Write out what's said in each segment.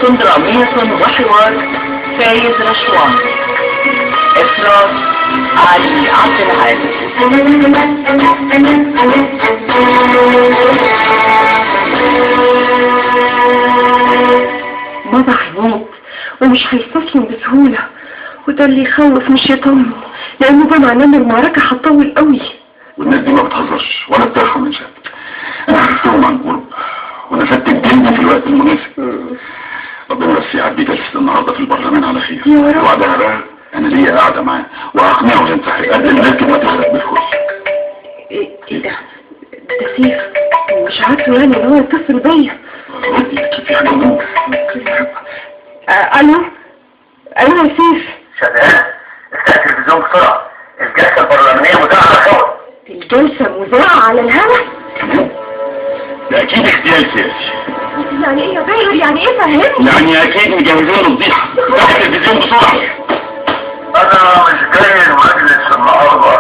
قصة درامية وحوار فايز رشوان. إخراج علي عبد العال. بابا هيموت ومش هيستسلم بسهولة، وده اللي يخوف مش يطمن، لأنه ده معناه إن المعركة هتطول قوي. والناس دي ما بتهزرش ولا بترحم من شاب. أنا عرفتهم عن قرب ونفدت الجلد في الوقت المناسب. ربنا بس يعدي جلسة النهارده في البرلمان على خير، وبعدها بقى أنا ليا قاعدة معاه وأقنعه ينسحب قبل المركب ما تغرق بالكل. إيه ده؟ ده سيف، مش عارفه يعني إن هو يتصل بيا. ردي أكيد في حاجة مهمة. ألو يا سيف. شغال، افتح التلفزيون بسرعة، الجلسة البرلمانية مذاعة على الهواء. الجلسة مذاعة على الهواء؟ ده أكيد اغتيال سياسي. يعني إيه يا باهر؟ يعني إيه فهمني؟ يعني أكيد مجهزين الفضيحة. افتح التلفزيون بسرعة. أنا مش جاي المجلس النهارده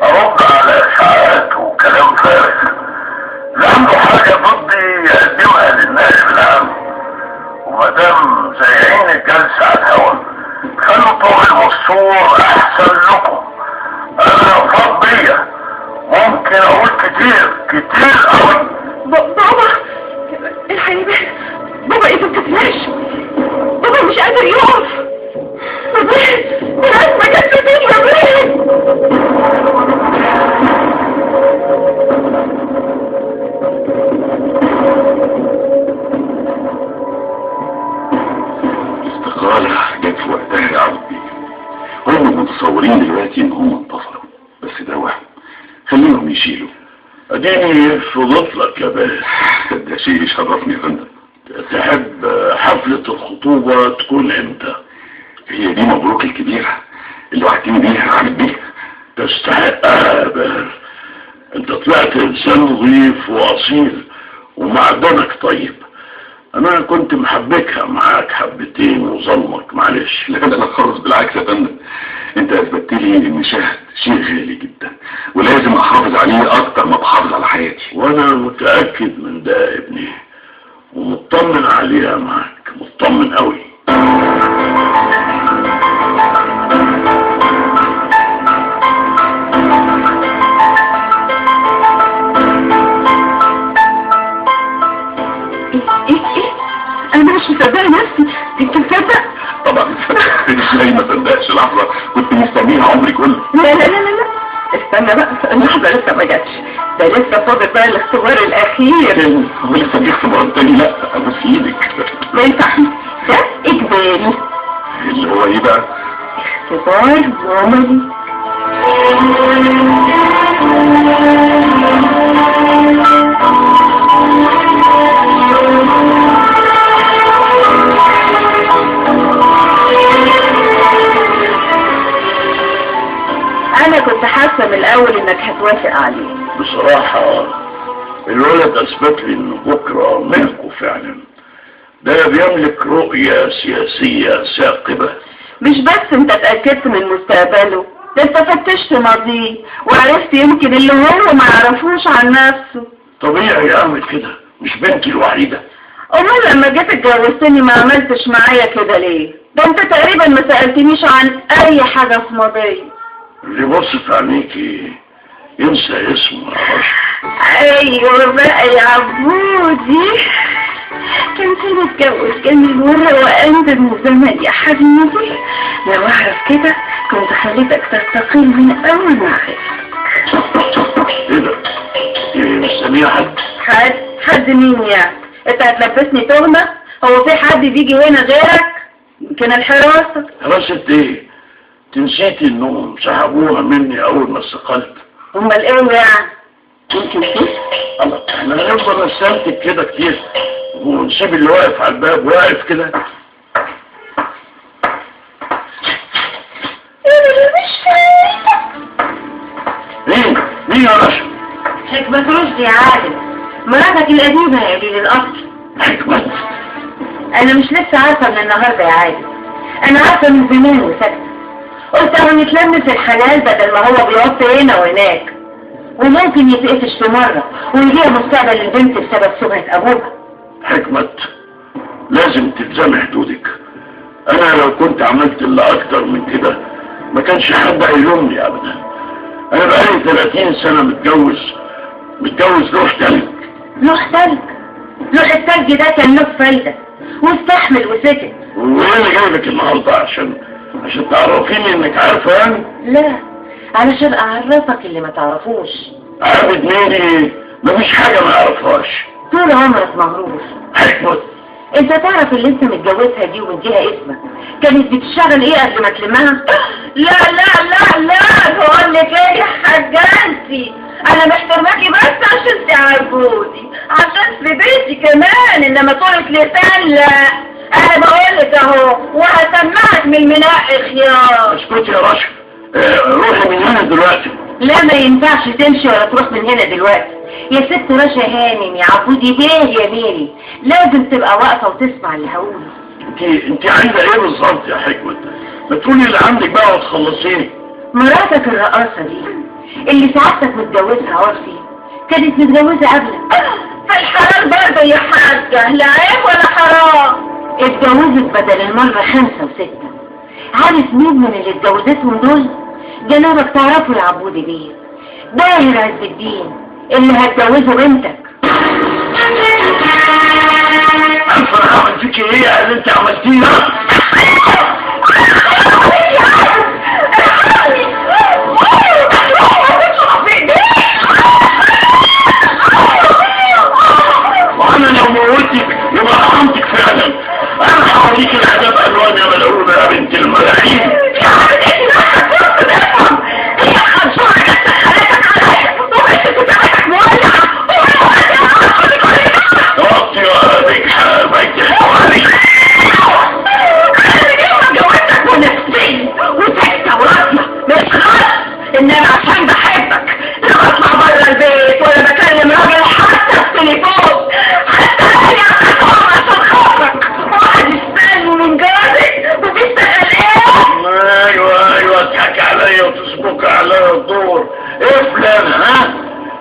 أرد على إشاعات وكلام فارغ. اللي عنده حاجة ضدي يقدمها للناس بالعام، ومادام زيعين الجلسة على الهواء خلوا طول الصور أحسن لكم. أنا فاض بيا، ممكن أقول كتير أوي. بابا الحقيقة، بابا إيه بتتمشى؟ بابا مش قادر يقف. بابا الأزمة جت فين يا بابا؟ الاستقالة جت في وقتها يا عبدي. هم متصورين دلوقتي ان هم انتصروا، بس ده وهم. خليهم يشيلوا. اديني فضلت لك يا باشا. ده شيء يشرفني يا فندم. تحب حفلة الخطوبة تكون امتى؟ هي دي مبروك الكبيرة اللي وعدتني بيها عامل بيها. تستحقها يا باشا، انت طلعت انسان نظيف واصيل ومعدنك طيب. انا كنت محبكها معاك حبتين وظلمك، معلش. لا ده انا خالص، بالعكس يا فندم. انت اثبتت لي ان شهد شيء غالي جدا ولازم احافظ عليه اكتر ما بحافظ على حياتي. وانا متأكد من ده يا ابني ومطمن عليها معاك، مطمن قوي. إيه؟ أنا مش مصدقة نفسي. أنت مصدق؟ طبعا ازاي ما صدقش لحظة كنت مستنيها عمري كله. لا استنى بقى، اللحظة لسه ما جاتش، ده لسه فاضل بقى الاختبار الأخير. ولسه في اختبار تاني؟ لا ابوس ايدك. ما ينفعش، ده إجباري. اللي هو ايه بقى؟ اختبار عملي. أنا كنت حاسة من الأول إنك هتوافق عليه. بصراحة الولد أثبت لي إنه بكرة ملكه فعلا. ده بيملك رؤية سياسية ثاقبة. مش بس أنت اتأكدت من مستقبله، ده أنت فتشت ماضيه وعرفت يمكن اللي هو ما يعرفوش عن نفسه. طبيعي أعمل كده، مش بنتي الوحيدة. أمال لما جيت اتجوزتني ما عملتش معايا كده ليه؟ ده أنت تقريبا ما سألتنيش عن أي حاجة في ماضيه. اللي بص في عينيكي ينسى اسمه يا رشا. ايوه بقى يا عبودي، كان في متجوز جميل والروقان ده من زمان يا حبيبي. لو اعرف كده كنت خليتك تستقيل من اول ما عرفتك. ايه ده؟ ايه مستنيه حد مين يعني؟ انت هتلبسني تهمة؟ هو في حد بيجي هنا غيرك؟ يمكن الحراسة. حراسة ايه؟ تنسيتي انهم سحبوها مني اول ما استقلت. امال ايه يعني؟ يمكن فيه؟ الله، احنا هنفضل نستنتج كده كتير ونسيب اللي واقف على الباب واقف كده. مين يا رشا؟ حكمة رشدي يا عادل، مراتك القديمة يا قليل الأصل. حكمة؟ أنا مش لسه عارفة من النهاردة يا عادل، أنا عارفة من زمان وساكتة. قلت اهو نتلم في الحلال بدل ما هو بيوطي هنا وهناك، وممكن يتقفش في مرة ويضيع مستقبل البنت بسبب سمعة أبوها. حكمة، لازم تلزمي حدودك. انا لو كنت عملت اللي اكتر من كده ما كانش حد هيلومني ابدا. انا بقالي 30 سنة متجوز لوح تلج. لوح تلج؟ لوح التلج ده كان له فايدة واستحمل وسكت. وايه اللي جايبك النهارده عشان تعرفيني انك عارفه يعني؟ لا، علشان اعرفك اللي ما تعرفوش. عابد ميري مفيش حاجة ما يعرفهاش. طول عمرك مغرور. حكمت. انت تعرف اللي انت متجوزها دي ومديها اسمك كانت بتشتغل ايه قبل ما تلمها؟ لا لا لا لا، بقول لك ايه يا حاجانتي، انا محترماكي بس عشان تعرفوني، عشان في بيتي كمان، انما طولة لسان لا. انا بقول لك اهو، وهسمعك من المناقي خيار. اسكتي يا رشا، روحي من هنا دلوقتي. لا، ما ينفعش تمشي ولا تروح من هنا دلوقتي يا ست رشا هانم يا عبودي بيه يا ميري، لازم تبقى واقفة وتسمع اللي هقوله. انت عايزة ايه بالظبط يا حكمت؟ ما تقولي اللي عندك بقى وتخلصيني. مراتك الرقاصة دي اللي سعادتك متجوزها عرفي كانت متجوزة قبلك. في الحلال برضه يا حاجة، لا عيب ولا حرام. اتجوزت بدل المرة 5 و6. عارف مين من اللي اتجوزتهم دول؟ جنابك تعرفوا يا عبودي بيه، باهر عز الدين اللي هتجوزه بنتك. عارفة انا هعمل فيكي ايه اللي انت عملتيه ده؟ وانا لو موتك يبقى رحمتك فعلا. انا هوريك العذاب الوان يا ملعونة يا بنت الملاعين. انما عشان بحبك لا بطلع بره البيت ولا بكلم راجل حتى في التليفون، حتى هي عشان خاطرك واحد يستنى من جارك وبيشتغل ايه؟ ايوه تضحك عليا وتسبق عليا الدور. ايه فلان ها؟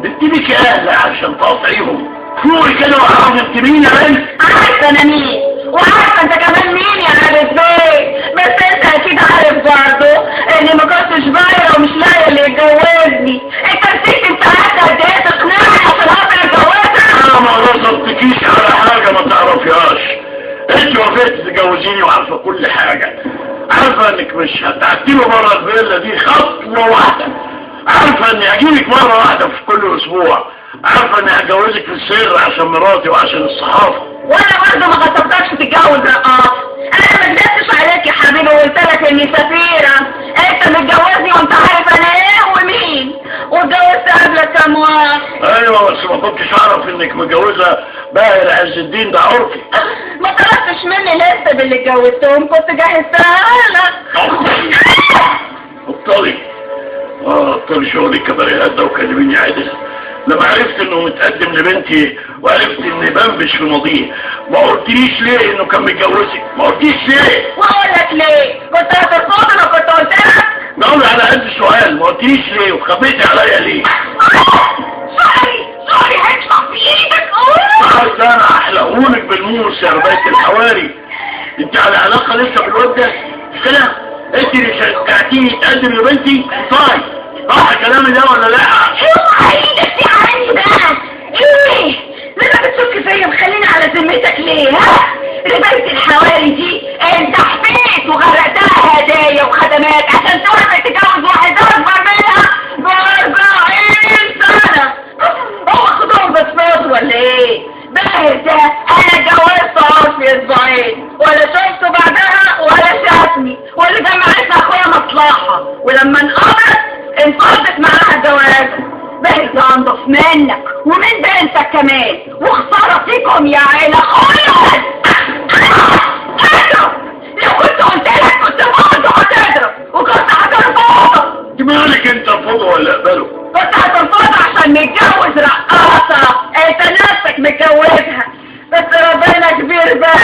بتجيبك اهل عشان تقاطعيهم. فوقي كده وعارفه انت مين يا بنت؟ عارفه انا مين، وعارفه انت كمان مين يا عارف بيه، بس انت اكيد عارف برضه اني ما كنتش بايره ومش لاقيه اللي يتجوزني. انت نسيت انت قعدت قد ايه تقنعني عشان خاطر اتجوزك؟ انا ما رصدتكيش على حاجه ما تعرفيهاش. انت وافقت تتجوزيني وعارفه كل حاجه، عارفه انك مش هتعديله بره الفيلا دي خطوه واحده، عارفه اني هجيلك مره واحده في كل اسبوع، عارفه اني هتجوزك في السر عشان مراتي وعشان الصحافه. وانا برضه ما غصبتكش تتجوز رقاص. انا ما كدبتش عليك يا حبيبي وقلت لك اني سفيره. انت متجوزني وانت عارف انا ايه ومين، واتجوزت قبلك كام واحد. ايوه بس ما كنتش اعرف انك متجوزه باهر عز الدين، ده عرفي. ما طلبتش مني لسه باللي اتجوزتهم، كنت جهزتها لك. بطلي شغل الكباريهات ده وكلميني عادل. لما عرفت انه متقدم لبنتي وعرفت اني بنبش في ماضيه ما قلتليش ليه انه كان متجوزك؟ ما قلتليش ليه؟ واقول لك ليه؟ كنت هترفض انا كنت قلت لك؟ جاوبي على قد السؤال، ما قلتليش ليه وخبيتي عليا ليه؟ سوري هيطلع في ايدك. عايز انا احلقهولك بالموس يا رباية الحواري. انت على علاقه لسه بالواد ده مش كده؟ انت اللي شجعتيني تقدم لبنتي؟ طيب صح كلامي ده ولا لا؟ اوعى ايدك دي عني بقى. ايه؟ لما بتشك فيا مخليني على ذمتك ليه ها؟ رباية الحواري دي انت حبيت وغرقتها هدايا وخدمات عشان توافق تتجوز واحد اكبر منها ب40 سنة. هو خدهم بصوت ولا ايه؟ باهر ده انا اتجوزت في اسبوعين ولا شفته بعدها ولا شافني، واللي جمعتنا اخويا مصلحة، ولما انقضت معاها الجوازة. باهر ده انضف منك ومن بنتك كمان، وخسارة فيكم يا عيلة خلص. اضرب، لو كنت قلت لك كنت برضه هتضرب وكنت هترفضه. مالك انت رفضه ولا اقبله؟ كنت هترفضه عشان متجوز رقاصة انت نفسك متجوزها. بس ربنا كبير بقى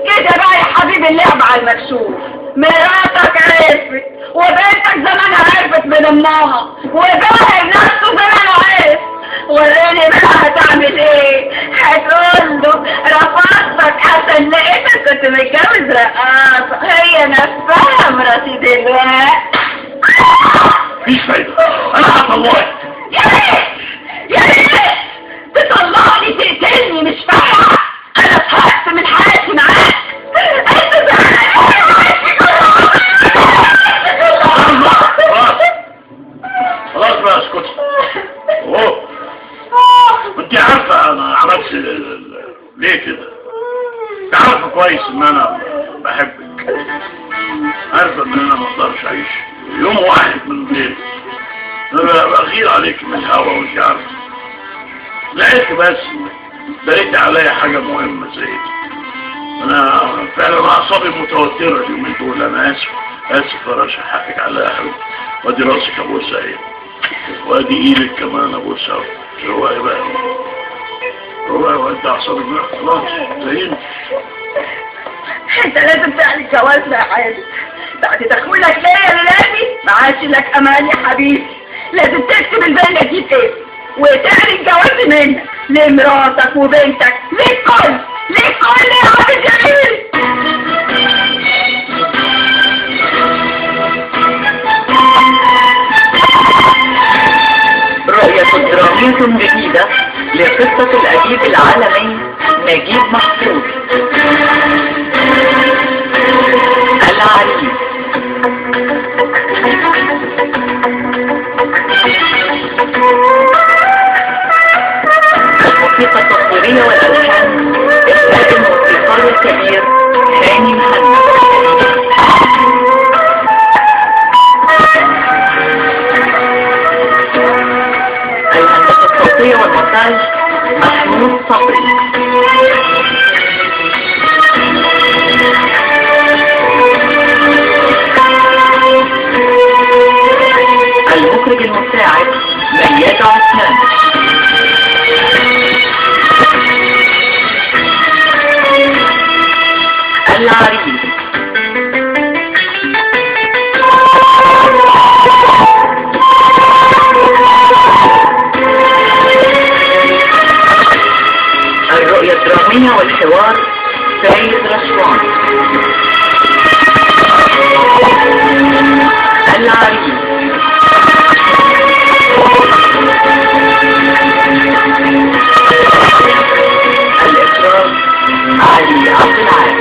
كده بقى يا حبيبي، اللعب على المكشوف. مراتك عرفت وبنتك زمانها عرفت من امها، وباهر نفسه زمانه عرف. وريني بقى هتعمل ايه؟ هتقول له رفضت عمك حسن لقيتك كنت متجوز رقاصة، هي نفسها مراتي دلوقتي. مفيش فايدة، انا هطلعك. يا ريت يا ريت تطلعني تقتلني، مش فاهمة. انا اتحرقت من حياتي معاك. انت خلاص بقى اسكت. اوه انت عارفة انا عملت ليه كده؟ انت عارفة كويس ان انا بحبك، عارفة ان انا ما اقدرش اعيش يوم واحد من غيرك. انا بغير عليك من الهوا وانت عارفة. لقيت بس داريت عليا حاجة مهمة زي دي. انا فعلا اعصابي متوترة اليومين دول. انا اسف يا رشا، حقك عليا يا حبيبتي. وادي راسك ابوسها ايه، وادي ايدك كمان ابوسها. رواقي بقى، رواقي وانت اعصابك بقى خلاص زين. انت لازم تعمل جواز يا عادل بعد تخويلك ليا للابي. ما عادش لك امان يا حبيبي. لازم تكتب البنية دي فين وتعمل الجواز منك لمراتك وبنتك للكل للكل يا عبد جميل. رؤية درامية جديدة لقصة الأديب العالمي نجيب محفوظ. العريس. الموسيقى التصويرية والألحان إخراج الموسيقار الكبير هاني محمد. الهندسة الصوتية والمونتاج محمود صبري. المخرج المساعد مياد عثمان. العريس. الرؤية الدرامية والحوار سيد رشوان. العريس. الإخراج علي عبد العال.